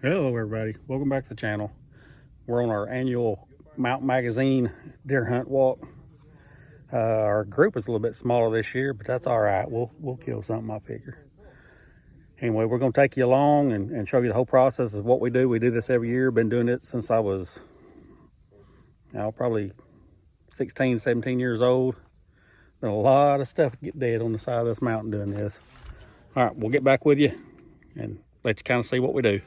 Hello everybody, welcome back to the channel. We're on our annual Mountain Magazine deer hunt walk. Our group is a little bit smaller this year, but that's all right. We'll kill something, I figure. Anyway, we're going to take you along and show you the whole process of what we do. We do this every year. Been doing it since I was probably 16, 17 years old. Been a lot of stuff to get dead on the side of this mountain doing this. All right, we'll get back with you and let you kind of see what we do.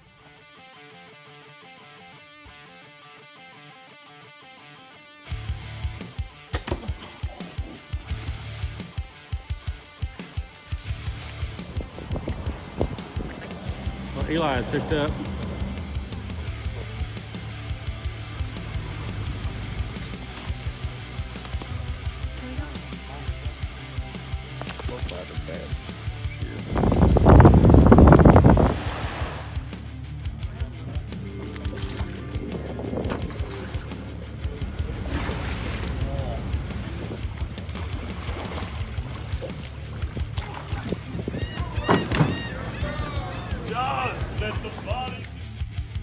Well, Eli is hooked up.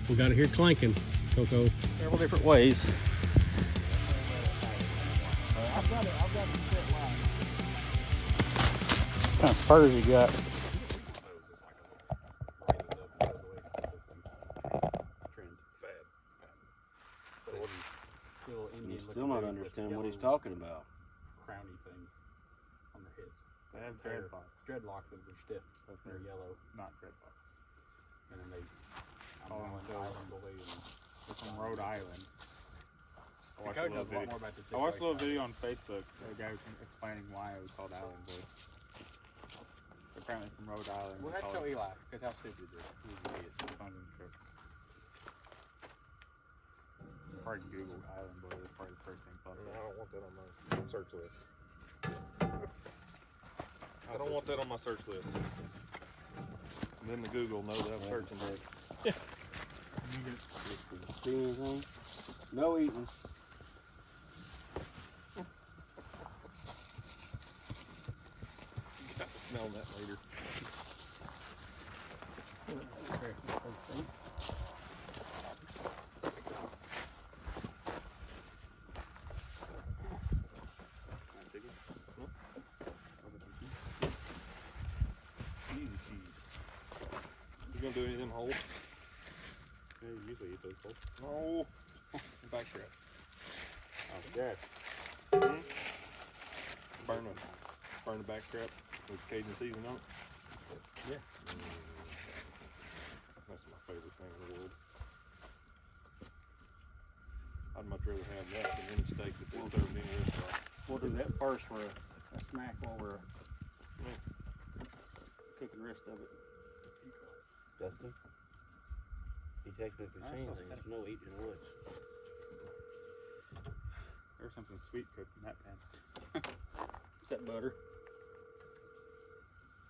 We got it here clanking, Coco. Several different ways. I've got it set line. What kind of spurs you got? You still not understand what he's talking about. Crowny things on their heads. They have dreadlocks. Dreadlocks, but they're stiff. They're yellow. Not dreadlocks. And then they Call them Island Bully. They're from Rhode Island. I watched a little video on Facebook. A guy was explaining why it was called Island Bully. Apparently from Rhode Island. Well, that's show Eli, because how stupid is it? He's an idiot. Probably Google Island Bully. That's probably the first thing popped up. I don't want that on my search list. I don't want that on my search list. And then the Google knows that I'm searching for it. See anything? No eating. Got to smell that later. Easy cheese. You gonna do any of them holes? Yeah, you usually eat those holes. No. Back strap. Oh, yeah. Burn the back strap with Cajun seasoning on it. Yeah. That's my favorite thing in the world. I'd much rather have that than any steak that they serve in any restaurant. We'll do that first for a snack while we're cooking the rest of it. Dustin? He technically saying things. No eating in the woods. There's something sweet cooked in that pan. Is that butter?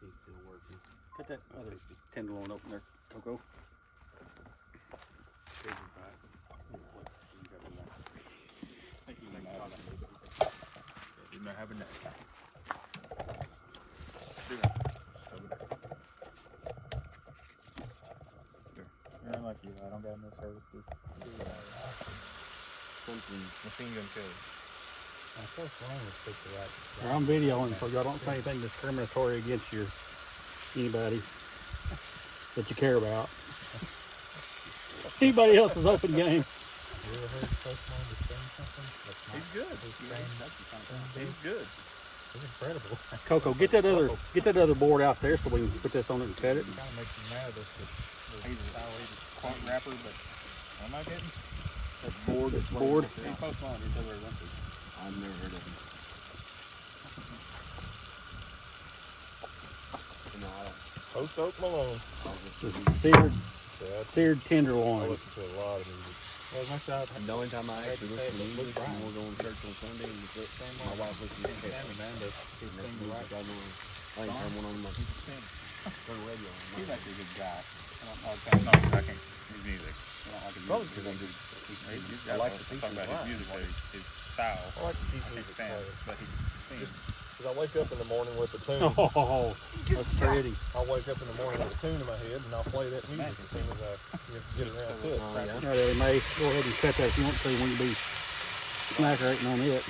He's still working. Cut that other tenderloin open there, Coco. Cajun pie. You're not having that. You're unlucky. I don't got no services. Something machine gun killing. Well, I'm videoing, so y'all don't say anything discriminatory against anybody that you care about. Anybody else's open game. He's good. He's good. It's incredible. Coco, get that other board out there so we can put this on it and cut it. Kind of makes me mad that he's a clock wrapper, but I'm not getting That board. he posts on it where he wants it. I've never heard of him. No, I don't. Post Oak Malone. The seared I tenderloin. listen to a lot of music. The only time I actually listen to music is when we're going to church on Sunday and my wife listens to music. I ain't turn one on my turn the radio on. He's actually a good guy. I can't. His music. I don't like his Probably music. because I I like the pieces. Talk about his music, his style. I like the pieces He's of fan, the but he sings. Cause I wake up in the morning with a tune. Oh, that's pretty. I'll wake up in the morning with a tune in my head and I'll play that music as soon as I get around to it. All right, May, go ahead and cut that if you want to when you be snackerating on it.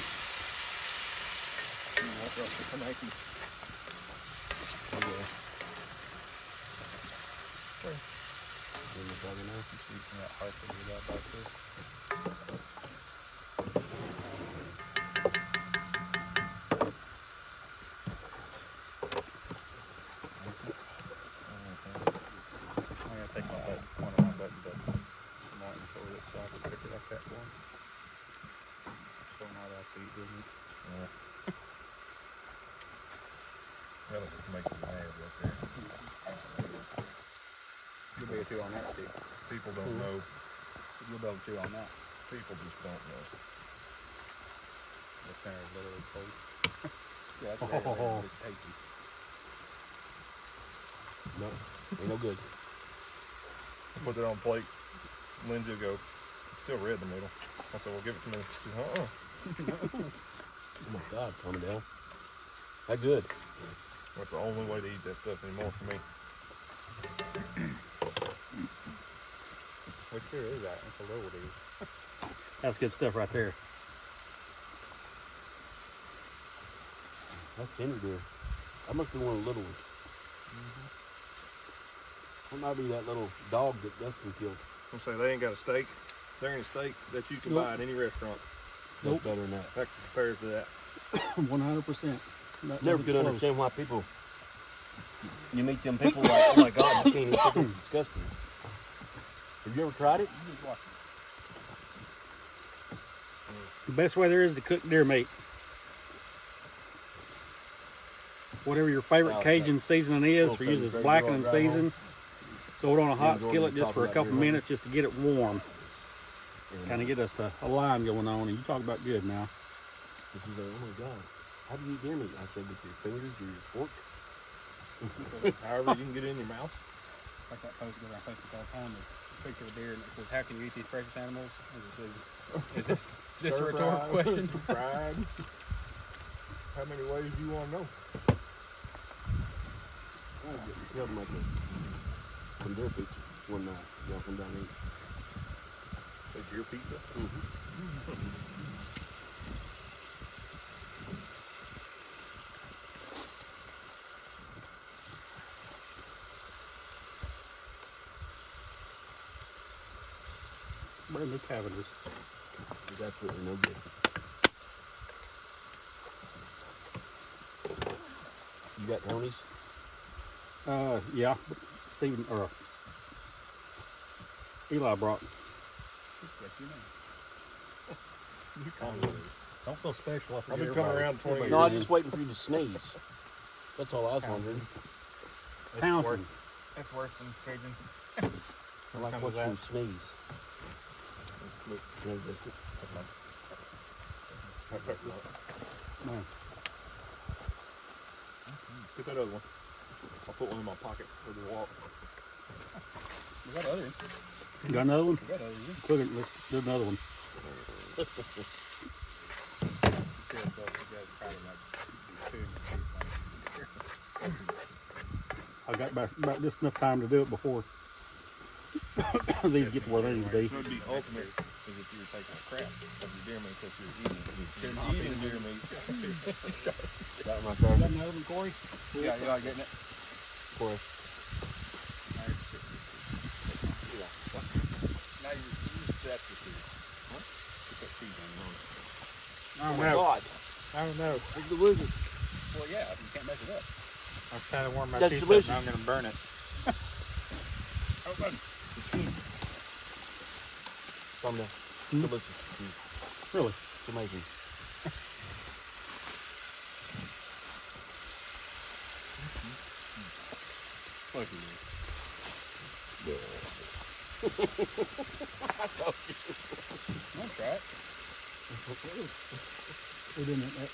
That'll just make me mad right there. You'll be a 2 on that stick. People don't know. You'll be able to 2 on that. People just don't know. The center is literally cold. Yeah, that's Oh. it's tasty. No, ain't no good. I put it on plate. Lindsay will go, it's still red in the middle. I said, well, give it to me. She goes, Oh my God, calm it down. That good. That's the only way to eat that stuff anymore for me. Which beer is that? It's a little dude. That's good stuff right there. That's tender beer. That must be one of the little ones. That might be that little dog that Dustin killed. I'm saying they ain't got a steak. There ain't a steak that you can Nope. buy at any restaurant Nope. Better than that. that compares to that. 100%. Never could understand why people. You meet them people like, oh my God, you can't eat that. It's disgusting. Have you ever tried it? The best way there is to cook deer meat. Whatever your favorite Cajun seasoning is, for you, this blackening season. Throw it on a hot skillet just for a couple minutes just to get it warm. Kind of get us to a line going on. And you talk about good now. And she's like, oh my God, how do you eat deer meat? I said, with your fingers or your fork? However you can get it in your mouth. Like that post goes on Facebook all the time. There's a picture of a deer and it says, how can you eat these precious animals? And it says, is this just a rhetorical question? Fried. How many ways do you want to know? We have like some deer pizza one night. Y'all come down and eat. Say deer pizza? Brand new Cavenders. It's absolutely no good. You got Tony's? Yeah. Steven, or Eli brought. Yes, you know. Don't feel special. I've been coming around 20 years. No, I was just waiting for you to sneeze. That's all I was wondering. Townsend. That's worse than Cajun. I like watching you sneeze. No, just- Man. Get that other one. I'll put one in my pocket for the walk. We got other. You got another one? We got other. Cook it. Let's do another one. I got about just enough time to do it before these get to where they need to be. It would be ultimate is if you were taking a crap of your deer meat because you're eating deer meat. Got my Got car. another one, Corey? Yeah, you like getting it? Of course. Now you set the cheese. Huh? Put that cheese on it. I don't Oh my know. God. I don't know. It's delicious. Well, yeah, you can't mess it up. I'm trying to warm my That's piece delicious. up and I'm going to burn it. Calm down. Delicious. Really? It's amazing. Fuck you. I'll try it. We did it that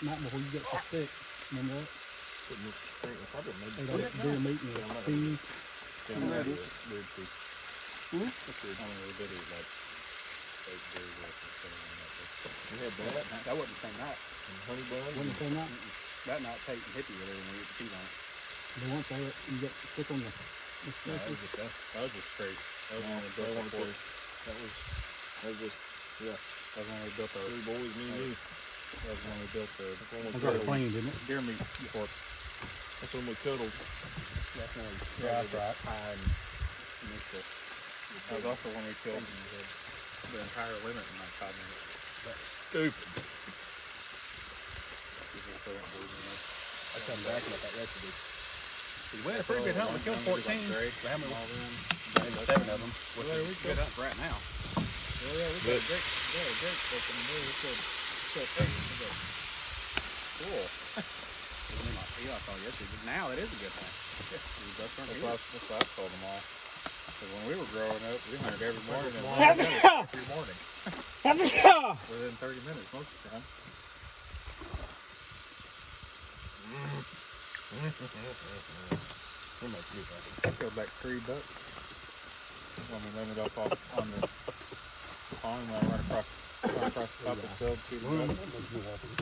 night before you got so sick. Remember that? They got that deer meat and cheese. Weird cheese. That's weird. I don't know, they do like fake dairy breast and stuff like that. You had that That wasn't the same night. and honey buns. Wasn't it that night? That not Tate and Hippie really when we get the cheese on it. They weren't there. You got sick on the No, that was just straight. That was when we built the fort. That was just, yeah. That was when we built our. 3 boys, me and you. That was when we built the. I got it clean, didn't it? Deer meat fort. That's when we cuddled. That's when we. Yeah, that's right. Pie and mixed it. That was also when we killed the entire limit in like 5 minutes. Stupid. I come back and that recipe. We had a pretty good hunt. We killed 14. Maybe 7 of them. Well, we good hunt for right now. Well, yeah, we got a great stuff in the middle. We killed 8. Cool. Yeah, I saw yesterday. Now it is a good hunt. That's what I told them all. Because when we were growing up, we hunted every morning. Every morning. Within 30 minutes most of the time. I killed like 3 ducks when we landed up on the pond when I run across the top of the field. 2 ducks.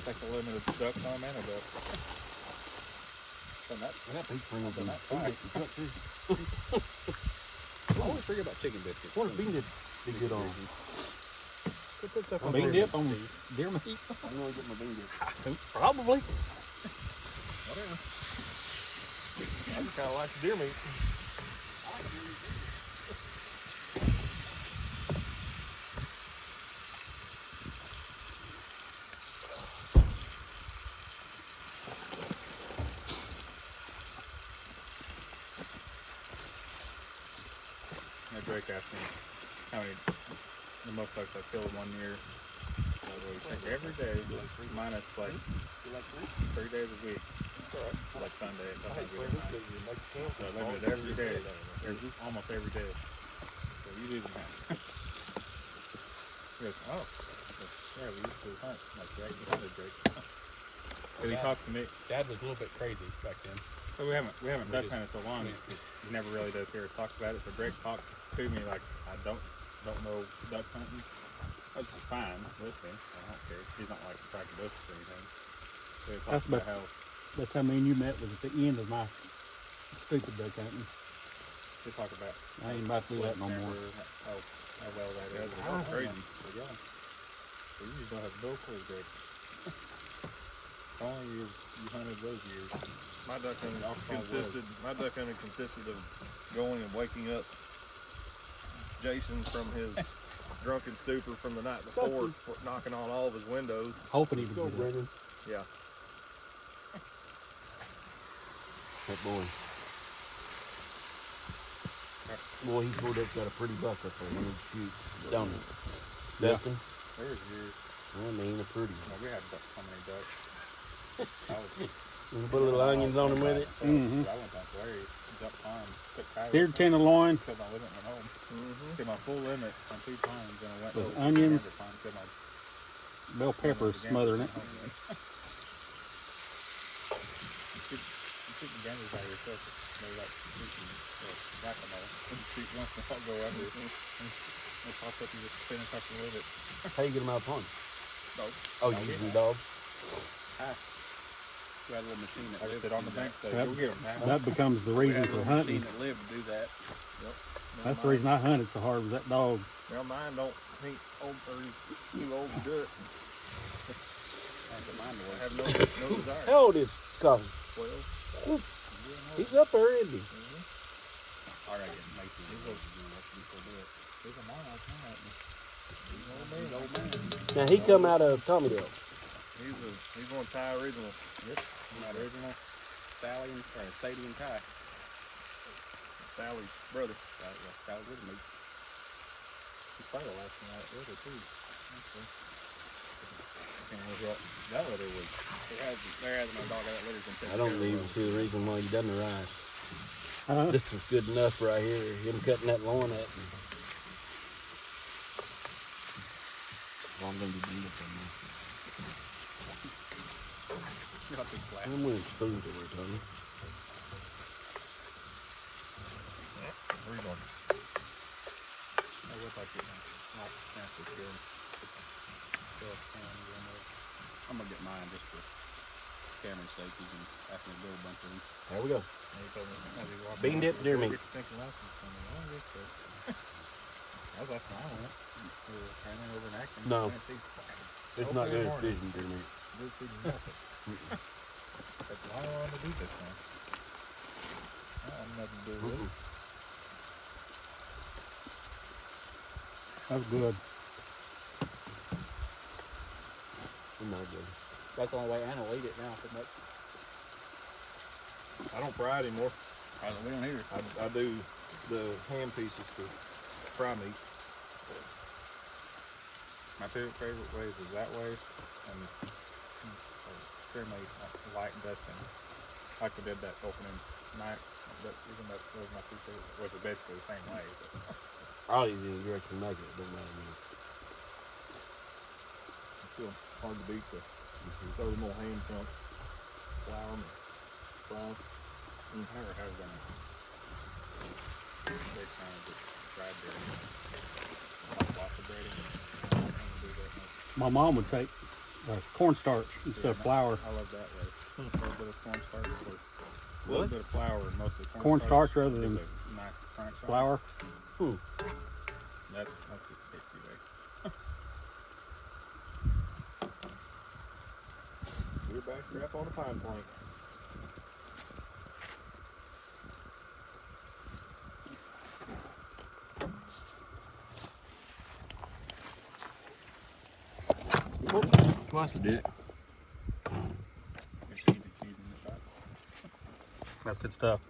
Take the limit of ducks on man a duck. Done that twice. I always forget about chicken biscuits. What if bean dip be good on? Bean dip on deer meat? I'm gonna get my bean dip. Probably. Whatever. I just kind of like the deer meat. Drake asked me how many the most bucks I killed 1 year. Every day, minus like 3 days a week. Like Sunday, sometimes we don't hunt. So I limited every day, almost every day. So you do the hunt. He goes, oh, yeah, we used to hunt. I'm like, yeah, you hunted, Drake. Because he talked to me. Dad was a little bit crazy back then. So we haven't duck hunted so long. He never really does hear us talk about it. So Drake talks to me like I don't know duck hunting. That's fine with me. I don't care. He's not like tracking bushes or anything. So he talks about how The time me and you met was at the end of my stupid duck hunting. we talk about. I ain't about to do that no more. How well that is. It's crazy. But yeah. So you just don't have no clue, Drake. Only you hunted those years. My duck hunting consisted of going and waking up Jason from his drunken stupor from the night before, knocking on all of his windows. Hoping he would Go, do that. Brendan. Yeah. That boy. Boy, he pulled up, got a pretty buck up there. Wanted to shoot. Don't he? Dustin? There was years. I mean, they're pretty. We had so many ducks. You put a little onions on them with it. I went down to Larry, duck farm, took Tyler, Seared tenderloin killed my limit, went home. Did my full limit on 2 times, and I went with over onions, to farm, killed my bell pepper smothering it. You shoot the ganders out of yourself. They like shooting whack-a-mole. Shoot once and I'll go under it. It pops up and just finish up and live it. How you get them out of the pond? Dog. Oh, you using dog? We had a little machine that lived on the bank. So That- go get them. That becomes the reason for hunting. that lived to do that. Yep. That's the reason I hunted so hard was that dog. Now mine don't, he ain't old, or he's too old to do it. I have no desire. How old is Coffee? 12. He's up there, isn't he? All right, Mason. He's a mile last night. He's old man. Now he come out of Tommydale. He's one Thai original. Yep. My original Sally and Sadie and Ty. Sally's brother. Sally with me. He played last night with her too. That litter was. There hasn't been a dog that litter's been taken I don't care of. even see the reason why he doesn't arise. Huh? This was good enough right here. Him cutting that lawn at me. I'm gonna be beat up on that. Not too slack. I'm gonna spoon to her, Tony. Where you going? I would like to not snap this good. I'm gonna get mine just for camera's sake, you can ask me to build a bunch of them. There we go. And he told me, as he walked Bean in, dip deer meat. "Get your stinking license from me." Oh, yes, sir. That was last time I went. We were training over in Acton. No. Tennessee. It's not good at fishing deer meat. Good feeding nothing. That's why I wanted to do this thing. I have nothing to do with it. That's good. It's not good. That's the only way Anna will eat it now, pretty much. I don't fry it anymore. We don't either. I do the ham pieces to fry meat. My two favorite ways is that way and extremely light and dusting. Like we did that opening night. But even that was my two favorite. Was basically the same way. But I'll eat any direction you make it. It doesn't matter to me. It's still hard to beat the 30 more ham chunks, flour, and fries. I never have been a big fan of just fried dairy. Lots of breading. I don't do that much. My mom would take cornstarch instead of flour. I love that way. A little bit of cornstarch. A What? little bit of flour, mostly Cornstarch rather than gives a nice crunch on it. flour. That's just tasty way. Your back strap on a pine plank. Twice I did. It's easy cheese in the shop. That's good stuff.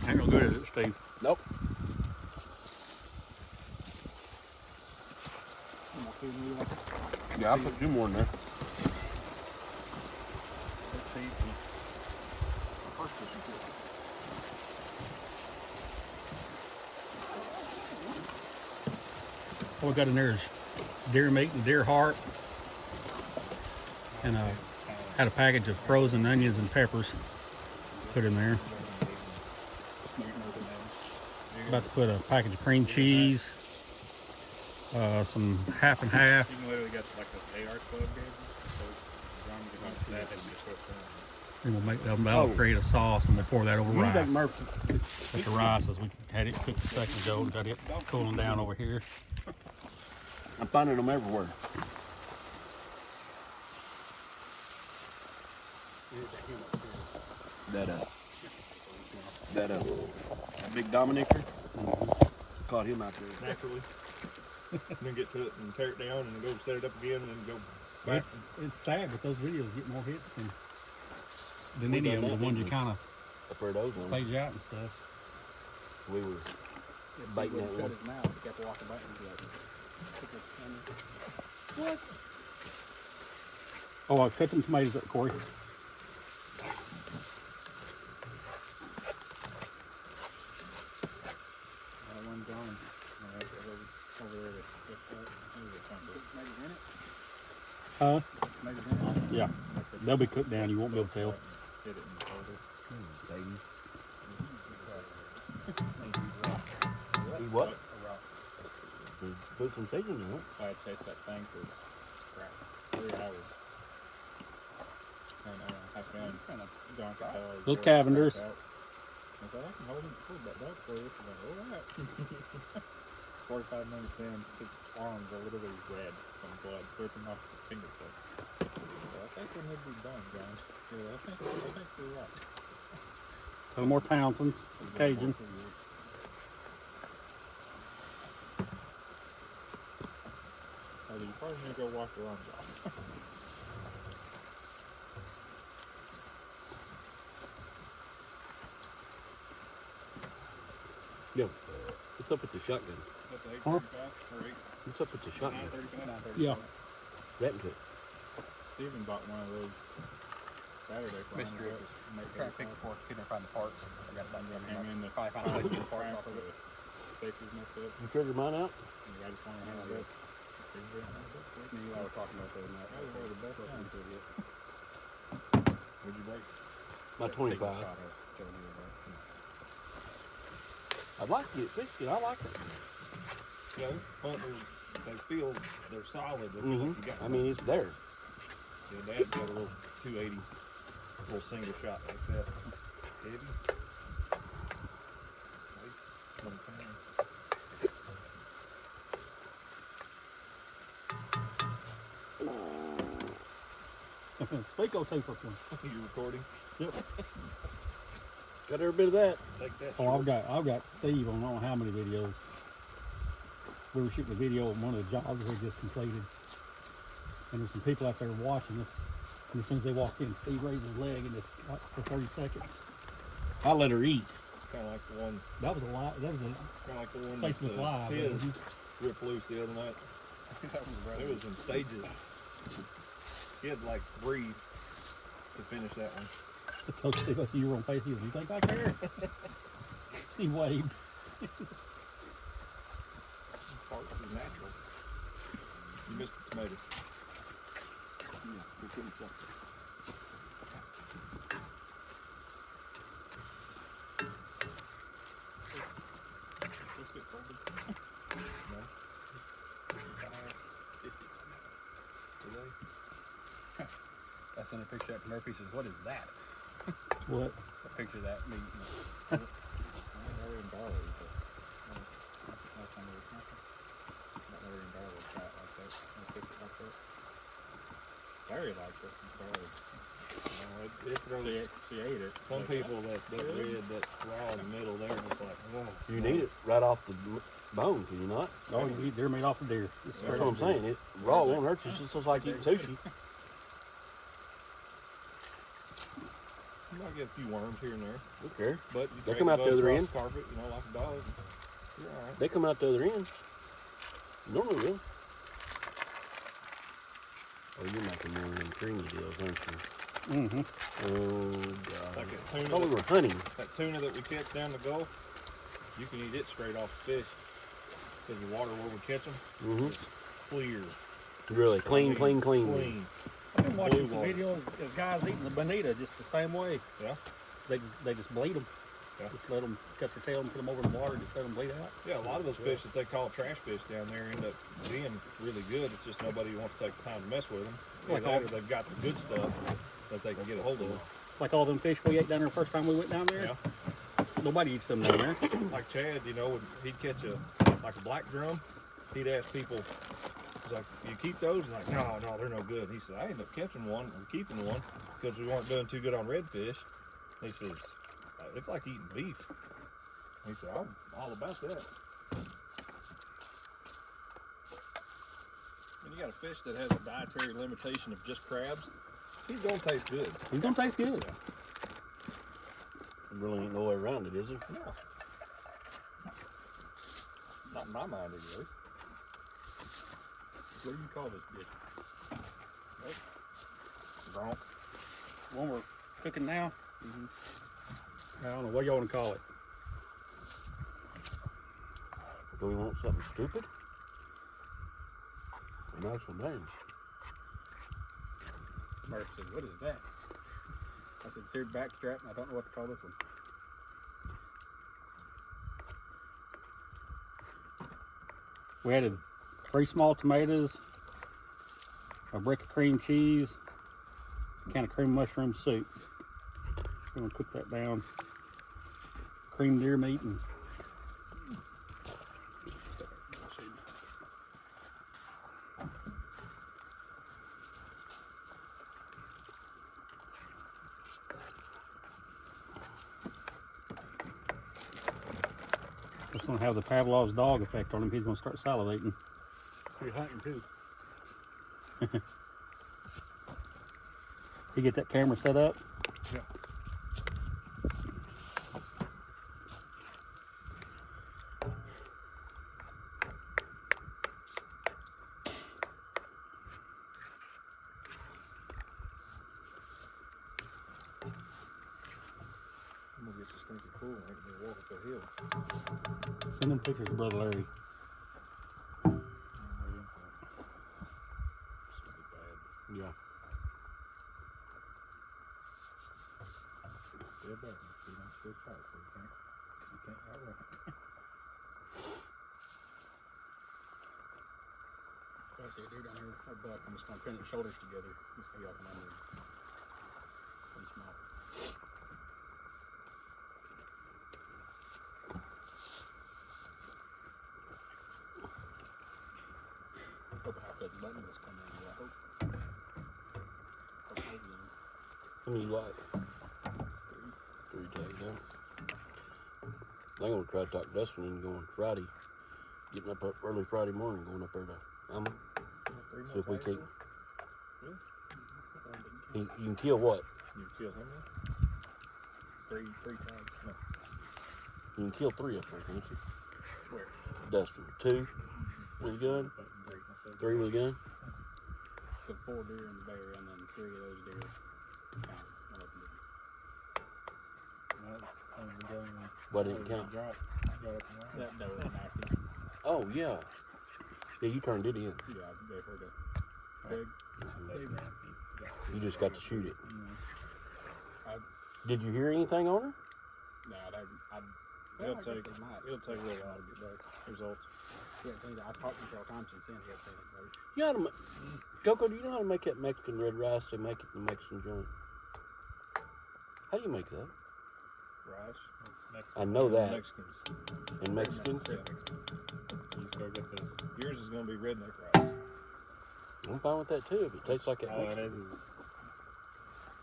Ain't no good, is it, Steve? Nope. Yeah, I'll put 2 more in there. All we got in there is deer meat and deer heart, and had a package of frozen onions and peppers put in there. About to put a package of cream cheese, some half and half. You can literally get like the AR 12 gauge. So John can hunt that and just put it And we'll make that'll create a sauce, and we'll pour that over You rice. take Murphy. With the rice, as we had it cooked a second ago, got it cooling down over here. I'm finding them everywhere. That big Dominicker. Caught him out there. Naturally. And then get to it and tear it down and then go set it up again and then go back. It's sad, but those videos get more hits than We any done of them. that, The ones you didn't we? kind of Up where those ones. stage out and stuff. We were biting that Shut one. his mouth. He kept walking back and be like, What? Oh, I cut them tomatoes up, Corey. one gone. Over there to skip that. Maybe it's something. Huh? Maybe it's Yeah. They'll be cooked down. You won't be able to tell. Hit it in the shoulder. Baby. He what? Put some seasoning on it. I had chased that thing for 3 hours. And I found John could tell Those he Cavenders. out. I said, I can hold him for that dog for you. She's like, all right. 45 minutes in, his arms are literally red from blood dripping off his fingertips. So I think we need to be done, John. Yeah, I think you're right. A little more Townsend's, Cajun. So you probably need to go wash your arms off. Yeah. What's up with the shotgun? Huh? What's up with the shotgun? Yeah. That and Steven bought one of those Saturday for Mystery. Trying to pick the fork, couldn't find the parts. I got that him in the Probably found a place to get the parts off of it. safety's messed up. You triggered mine out? And the guy just wanted to handle it. Me and you all were talking about that night. That was one of the best times of it. Would you break? My 25. I'd like to get it fixed. I like it. Yeah, hunting they feel they're solid. They feel like you got I mean, it's there. yeah, Dad's got a little 280, little single shot like that. Heavy. Speak on super one. You recording? Yep. Got every bit of that. Take that. Oh, I've got Steve on I don't know how many videos. We were shooting a video of one of the jobs we just completed, and there's some people out there watching us. And as soon as they walk in, Steve raised his leg and just for 30 seconds. I let her eat. Kind of like the one. That was a lot. That was a Kind of like the one Facebook Live. that Tiz ripped loose the other night. It was in stages. He had to like breathe to finish that one. I told Steve, I said, you were on face. He goes, you think I care? He waved. Parts is natural. You missed the tomato. Yeah, we couldn't check. Let's get folded. No. 50 today. I sent a picture out to Murphy. Says, "What is that?" What? A picture of that meat. I ain't never even borrowed it, but last time we were camping, not never even borrowed a shot like that. I picked it like that. Larry liked it. It's really, She ate it. some people that red, that raw in the middle there, and it's like, oh. You need it right off the bone, can you not? Oh, you eat deer meat off the deer. That's what I'm saying. It raw won't hurt you. It's just like eating sushi. You might get a few worms here and there, Don't care. but you They'll drag come out bugs the other across end. the carpet, you know, like a dog. You're all right. They come out the other end. Normally will. Oh, you're making one of them creamy deals, aren't you? Mm-hmm. Oh, God. Like I that thought we tuna, were hunting. that tuna that we catch down the Gulf, you can eat it straight off the fish. Because the water where we catch them Mm-hmm. is clear. Really clean. Clean. I've been watching Blue some water. videos of guys eating the bonita just the same way. Yeah. They just bleed them. Yeah. Just let them cut their tail and put them over in the water and just let them bleed out. Yeah, a lot of those fish that they call trash fish down there end up being really good. It's just nobody wants to take the time to mess with them. Like Either all- that or they've got the good stuff that they can get a hold of. Like all them fish we ate down there the first time we went down there. Yeah. Nobody eats them down there. Like Chad, you know, when he'd catch a black drum, he'd ask people, he's like, "You keep those?" And like, no, they're no good. He said, I ended up catching one and keeping one because we weren't doing too good on redfish. He says, it's like eating beef. He said, I'm all about that. When you got a fish that has a dietary limitation of just crabs, he's gonna taste good. It's gonna taste good. There really ain't no way around it, is there? No. Not in my mind, anyway. What do you call this dish? Bronc. One we're cooking now. I don't know what y'all want to call it. Do we want something stupid? An actual name. Murphy said, "What is that?" I said, "Seared backstrap." I don't know what to call this one. We added 3 small tomatoes, a brick of cream cheese, a can of cream mushroom soup. We're gonna cook that down. Cream deer meat and it's gonna have the Pavlov's dog effect on him. He's gonna start salivating. You're hunting too. You get that camera set up? Yeah. I'm gonna get this stinking cool and make me walk up the hill. Send them pictures to Brother Larry. Yeah. Yeah, but she's not good shot, so you can't outrun it. see a deer down here, a buck. I'm just gonna pin its shoulders together. Just so y'all can under. Pretty small. Hope I have that button was coming in. I hope. How many you like? Three tags, huh? I'm gonna try to talk Dustin into going Friday. Getting up early Friday morning, going up there to see if we can't. You can kill what? You kill him now? Three tags. No. You can kill 3 up there, can't you? Where? Dustin, 2 with a gun, 3 with a gun. So 4 deer in the bear, and then 3 of those deer count. One of them Why didn't it count? that was nasty. Oh yeah. Yeah, you turned it in. Yeah, they heard it. Big. You just got to shoot it. I, Did you hear anything on her? no, It'll take a little while to get back results. He hasn't seen that. I talked to Carl Thompson since he hadn't seen it. Bro. You know how to Coco, do you know how to make that Mexican red rice they make it in the Mexican joint? How do you make that? Rice. I know that. Mexicans. And Mexicans? Yeah, Mexicans. You just go get the. Yours is going to be redneck rice. I'm fine with that too, if it tastes like that All it Mexican. is,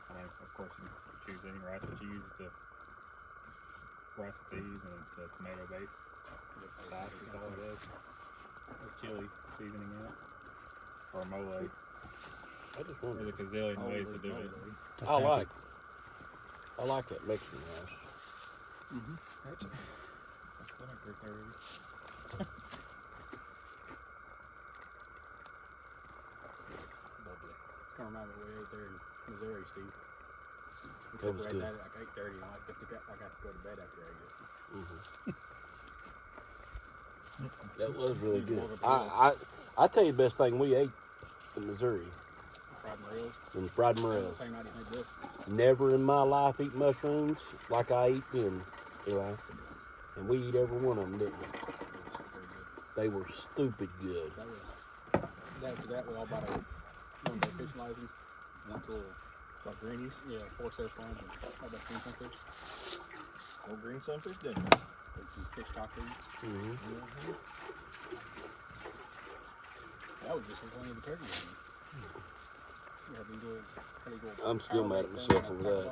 I mean, of course you choose any rice, but you use the rice that they use, and it's a tomato base. Sauce is all it is. With chili seasoning in it. Or mole. I just There's wondered. a gazillion ways to do it. I like that Mexican rice. That's stomach hurts already. Lovely. Can't remember what we ate there in Missouri, Steve. We That was separated good. that at like 8:30, and I got to go to bed after I ate it. That was really good. I tell you the best thing we ate in Missouri. Fried morels. Them fried That was morels. the same night he made this. Never in my life eat mushrooms like I eat them, Eli. And we eat every one of them, didn't we? It was very good. They were stupid good. After that, we all bought one of their fishing license. Went to Like greenies. yeah, 4 surf lines and all that green sunfish. No green sunfish dinner. With some fish tacos. Mm-hmm. That was just as funny as the turkey one. Yeah, we enjoyed pretty good. I'm still mad at myself over that.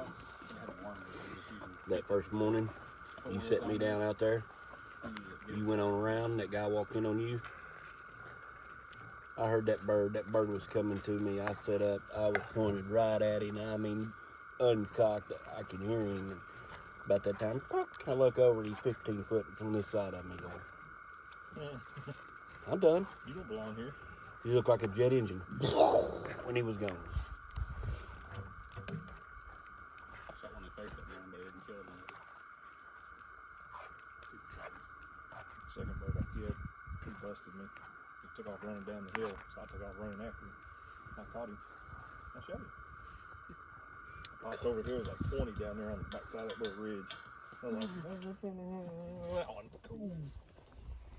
That first morning, you set me down out there. You went on around, and that guy walked in on you. I heard that bird. That bird was coming to me. I set up. I was pointed right at him. I mean, uncocked. I can hear him. And about that time, I look over, and he's 15 foot from this side of me going, I'm done. You don't belong here. He looked like a jet engine when he was gone. Shot one in the face that morning, but it didn't kill him. Second bird I killed, he busted me. He took off running down the hill, so I took off running after him. I caught him. I shot him. I popped over here, it was like 20 down there on the backside of that little ridge. I was like, that one. Cool.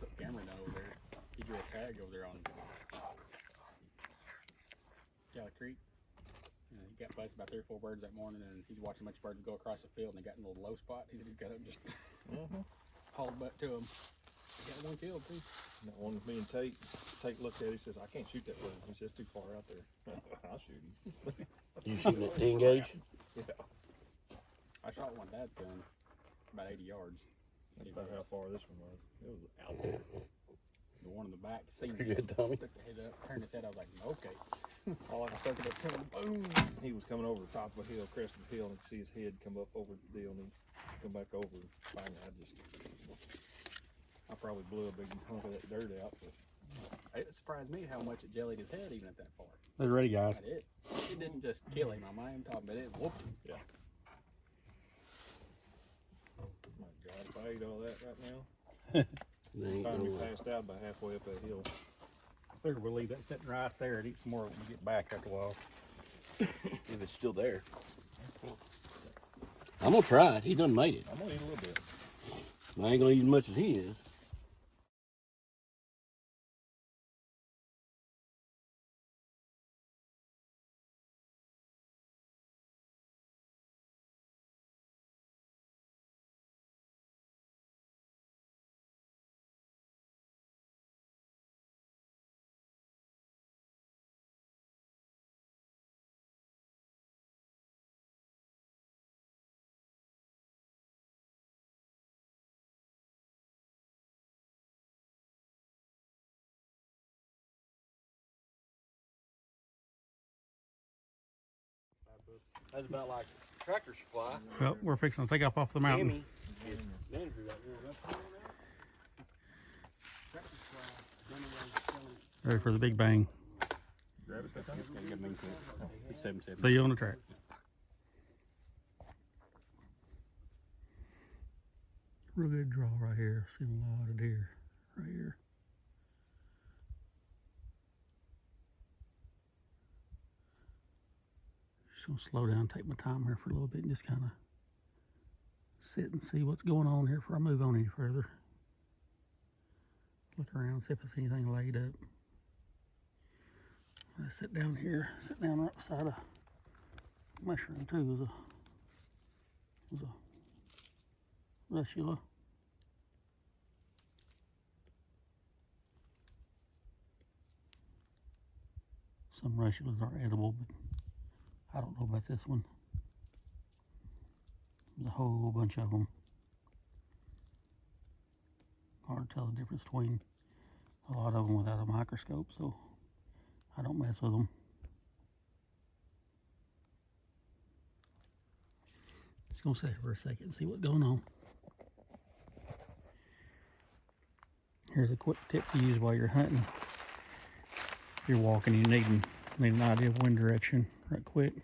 Took Cameron down over there. He drew a tag over there on Galley Creek. And he got buzzed about 3 or 4 birds that morning, and he's watching a bunch of birds go across the field, and they got in a little low spot. He got up and just hauled butt to him. He got one killed, too. That one with me and Tate. Tate looked at it, he says, I can't shoot that bird. He says, too far out there. I'll shoot him. You shooting at 10 gauge? Yeah. I shot one dad's gun about 80 yards. That's about how far this one was. It was out there. The one in the back seen Pretty it. good, Tommy. Stuck the head up, turned his head. I was like, okay. All I sucked it up to him, boom. He was coming over the top of a hill, crest of a hill, and you could see his head come up over the deal, and he come back over. Finally, I probably blew a big hunk of that dirt out. But It surprised me how much it jellied his head even at that far. They're ready, guys. That it. It didn't just kill him. I'm talking about it whooped him. yeah. My God, if I ate all that right now, They ain't I'd be no way. passed out by halfway up that hill. I figure we'll leave that sitting right there and eat some more when we get back after a while. If it's still there. I'm gonna try it. He done made it. I'm gonna eat a little bit. I ain't gonna eat as much as he is. That's about like Tractor Supply. Well, we're fixing to take off the mountain. Jimmy is manager that little Tractor Supply. Ready for the big bang. Grab it, yeah, you got main clip. It's 770. See you on the track. Real good draw right here. Seen a lot of deer right here. Just gonna slow down, take my time here for a little bit, and just kind of sit and see what's going on here before I move on any further. Look around, see if I see anything laid up. I sit down here, sit down right beside a mushroom too. There's a russula. Some russulas are edible, but I don't know about this one. There's a whole bunch of them. Hard to tell the difference between a lot of them without a microscope, so I don't mess with them. Just gonna sit here for a second and see what's going on. Here's a quick tip to use while you're hunting. If you're walking, you need an idea of wind direction right quick.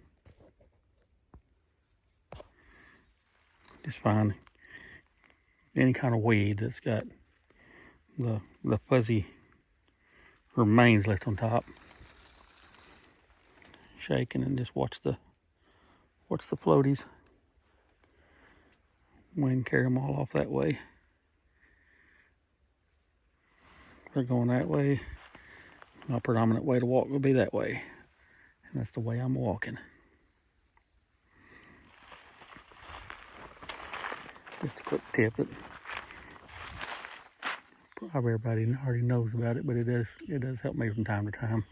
Just find any kind of weed that's got the fuzzy remains left on top. Shake and then just watch the floaties. Wind carry them all off that way. They're going that way. My predominant way to walk will be that way. And that's the way I'm walking. Just a quick tip that probably everybody already knows about it, but it does help me from time to time.